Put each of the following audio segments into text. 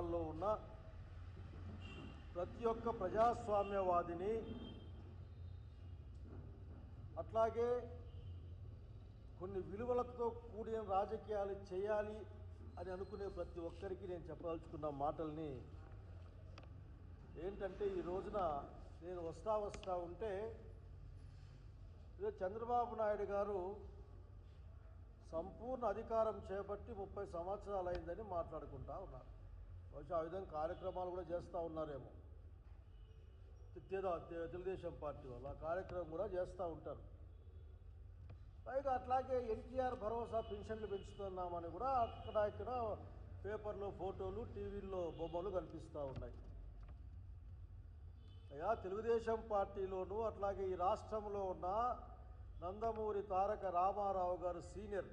రాష్ట్రాల్లో ఉన్న ప్రతి ఒక్క ప్రజాస్వామ్యవాదిని అట్లాగే కొన్ని విలువలతో కూడిన రాజకీయాలు చేయాలి అని అనుకునే ప్రతి ఒక్కరికి నేను చెప్పదలుచుకున్న మాటల్ని ఏంటంటే, ఈ రోజున నేను వస్తా ఉంటే చంద్రబాబు నాయుడు గారు సంపూర్ణ అధికారం చేపట్టి 30 సంవత్సరాలు అయిందని మాట్లాడుకుంటా ఉన్నారు. బహుశా ఆ విధంగా కార్యక్రమాలు కూడా చేస్తూ ఉన్నారేమో. తెలుగుదేశం పార్టీ వాళ్ళు ఆ కార్యక్రమం కూడా చేస్తూ ఉంటారు. పైగా అట్లాగే ఎన్టీఆర్ భరోసా పెన్షన్లు పెంచుతున్నామని కూడా ఇక్కడ పేపర్లో ఫోటోలు, టీవీల్లో బొమ్మలు కనిపిస్తూ ఉన్నాయి. అయ్యా, తెలుగుదేశం పార్టీలోనూ అట్లాగే ఈ రాష్ట్రంలో ఉన్న నందమూరి తారక రామారావు గారు సీనియర్,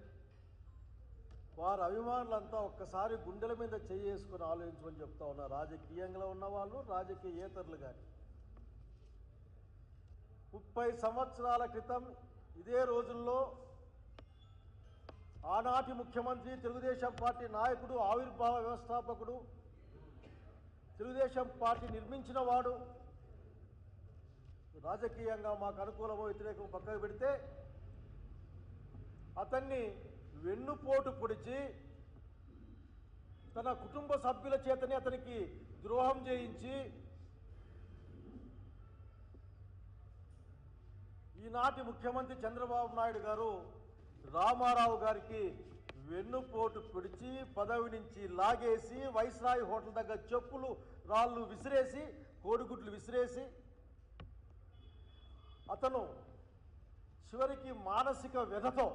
వారి అభిమానులంతా ఒక్కసారి గుండెల మీద చేసుకుని ఆలోచించమని చెప్తా ఉన్నారు. రాజకీయంగా ఉన్నవాళ్ళు, రాజకీయేతరులు కానీ 30 సంవత్సరాల క్రితం ఇదే రోజుల్లో ఆనాటి ముఖ్యమంత్రి, తెలుగుదేశం పార్టీ నాయకుడు, ఆవిర్భావ వ్యవస్థాపకుడు, తెలుగుదేశం పార్టీ నిర్మించిన వాడు, రాజకీయంగా మాకు అనుకూలమో వ్యతిరేకమో పక్కకు పెడితే అతన్ని వెన్నుపోటు పొడిచి తన కుటుంబ సభ్యుల చేతనే అతనికి ద్రోహం చేయించి ఈనాటి ముఖ్యమంత్రి చంద్రబాబు నాయుడు గారు రామారావు గారికి వెన్నుపోటు పొడిచి పదవి నుంచి లాగేసి వైస్రాయ్ హోటల్ దగ్గర చెప్పులు రాళ్ళు విసిరేసి, కోడిగుడ్లు విసిరేసి అతను చివరికి మానసిక వ్యధతో,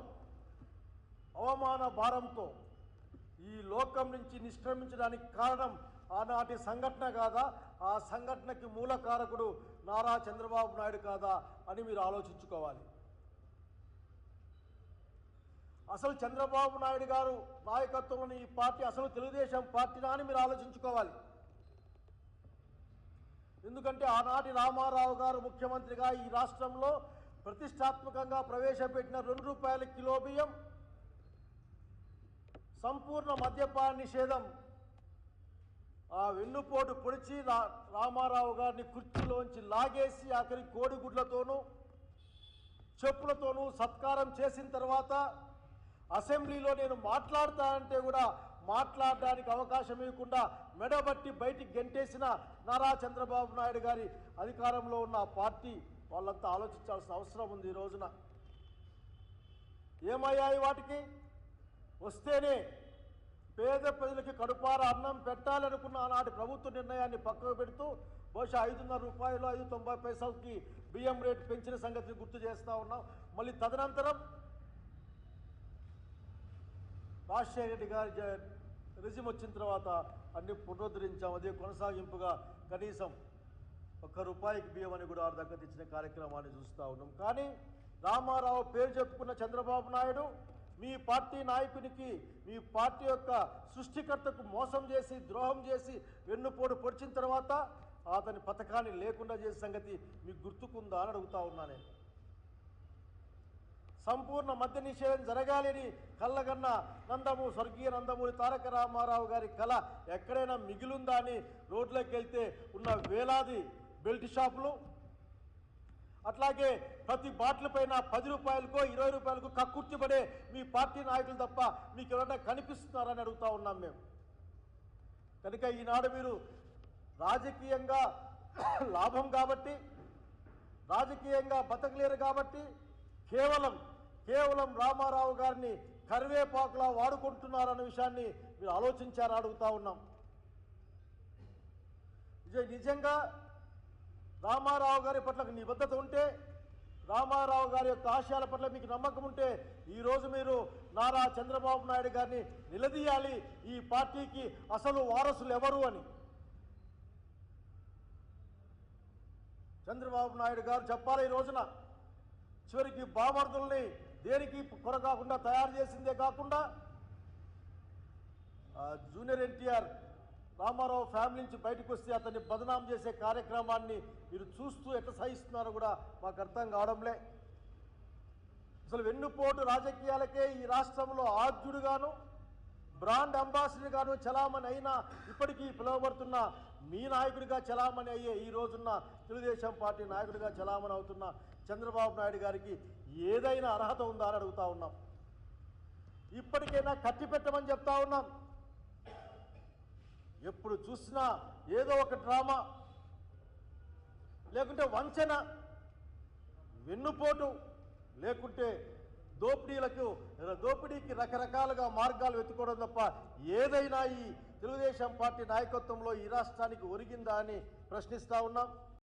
అవమాన భారంతో ఈ లోకం నుంచి నిష్క్రమించడానికి కారణం ఆనాటి సంఘటన కాదా? ఆ సంఘటనకి మూల కారకుడు నారా చంద్రబాబు నాయుడు కాదా అని మీరు ఆలోచించుకోవాలి. అసలు చంద్రబాబు నాయుడు గారు నాయకత్వంలోని ఈ పార్టీ అసలు తెలుగుదేశం పార్టీనా అని మీరు ఆలోచించుకోవాలి. ఎందుకంటే ఆనాటి రామారావు గారు ముఖ్యమంత్రిగా ఈ రాష్ట్రంలో ప్రతిష్టాత్మకంగా ప్రవేశపెట్టిన ₹2 కిలో బియ్యం, సంపూర్ణ మద్యపాన నిషేధం, ఆ వెన్నుపోటు పొడిచి రామారావు గారిని కుర్చీలోంచి లాగేసి ఆఖరి కోడిగుడ్లతోనూ చెప్పులతోనూ సత్కారం చేసిన తర్వాత అసెంబ్లీలో నేను మాట్లాడతా అంటే కూడా మాట్లాడడానికి అవకాశం ఇవ్వకుండా మెడబట్టి బయటికి గెంటేసిన నారా చంద్రబాబు నాయుడు గారి అధికారంలో ఉన్న పార్టీ వాళ్ళంతా ఆలోచించాల్సిన అవసరం ఉంది. ఈ రోజున ఏమయ్యాయి వాటికి? వస్తేనే పేద ప్రజలకి కడుపార అన్నం పెట్టాలనుకున్న ఆనాటి ప్రభుత్వ నిర్ణయాన్ని పక్కకు పెడుతూ బహుశా ₹5.5 5.90 బియ్యం రేటు పెంచిన సంగతిని గుర్తు చేస్తూ ఉన్నాం. మళ్ళీ తదనంతరం రాజశేఖర రెడ్డి గారి రెజిమ్ వచ్చిన తర్వాత అన్ని పునరుద్ధరించాం. అదే కొనసాగింపుగా కనీసం ₹1 బియ్యం అని కూడా దగ్గర తెచ్చిన కార్యక్రమాన్ని చూస్తూ ఉన్నాం. కానీ రామారావు పేరు చెప్పుకున్న చంద్రబాబు నాయుడు మీ పార్టీ నాయకునికి, మీ పార్టీ యొక్క సృష్టికర్తకు మోసం చేసి, ద్రోహం చేసి, వెన్నుపోటు పొడిచిన తర్వాత అతని పథకాన్ని లేకుండా చేసే సంగతి మీకు గుర్తుకుందా అని అడుగుతా ఉన్నా నేను. సంపూర్ణ మద్య నిషేధం జరగాలని కళ్ళగన్న స్వర్గీయ నందమూరి తారక రామారావు గారి కళ ఎక్కడైనా మిగిలుందా అని రోడ్లోకి వెళ్తే ఉన్న వేలాది బెల్ట్ షాపులు, అట్లాగే ప్రతి బాటిల్ పైన ₹10కో ₹20కో కక్కుర్తిపడే మీ పార్టీ నాయకులు తప్ప మీకు ఎవరైనా కనిపిస్తున్నారని అడుగుతా ఉన్నాం మేము. కనుక ఈనాడు మీరు రాజకీయంగా లాభం కాబట్టి, రాజకీయంగా బతకలేరు కాబట్టి కేవలం రామారావు గారిని కరివేపాకులా వాడుకుంటున్నారన్న విషయాన్ని మీరు ఆలోచించారని అడుగుతా ఉన్నాం. నిజంగా రామారావు గారి పట్ల నిబద్ధత ఉంటే, రామారావు గారి యొక్క ఆశయాల పట్ల మీకు నమ్మకం ఉంటే ఈరోజు మీరు నారా చంద్రబాబు నాయుడు గారిని నిలదీయాలి. ఈ పార్టీకి అసలు వారసులు ఎవరు అని చంద్రబాబు నాయుడు గారు చెప్పాలి. ఈ రోజున చివరికి బామర్దుల్ని దేనికి కొరకాకుండా తయారు చేసిందే కాకుండా జూనియర్ ఎన్టీఆర్ రామారావు ఫ్యామిలీ నుంచి బయటకు వస్తే అతన్ని బదనాం చేసే కార్యక్రమాన్ని మీరు చూస్తూ ఎట్లా సహిస్తున్నారో కూడా మాకు అర్థం కావడంలే. అసలు వెన్నుపోటు రాజకీయాలకే ఈ రాష్ట్రంలో ఆద్యుడుగాను, బ్రాండ్ అంబాసిడర్ గాను చలామణి అయినా ఇప్పటికీ పిలువబడుతున్న మీ నాయకుడిగా చలామణి అయ్యే ఈ రోజున్న తెలుగుదేశం పార్టీ నాయకుడిగా చలామణి అవుతున్న చంద్రబాబు నాయుడు గారికి ఏదైనా అర్హత ఉందా అని అడుగుతా ఉన్నాం. ఇప్పటికైనా కట్టి పెట్టమని చెప్తా ఉన్నాం. ఎప్పుడు చూసినా ఏదో ఒక డ్రామా, లేకుంటే వంచన, వెన్నుపోటు, లేకుంటే దోపిడీకి రకరకాలుగా మార్గాలు వెతుకోవడం తప్ప ఏదైనా ఈ తెలుగుదేశం పార్టీ నాయకత్వంలో ఈ రాష్ట్రానికి ఒరిగిందా అని ప్రశ్నిస్తా ఉన్నాం.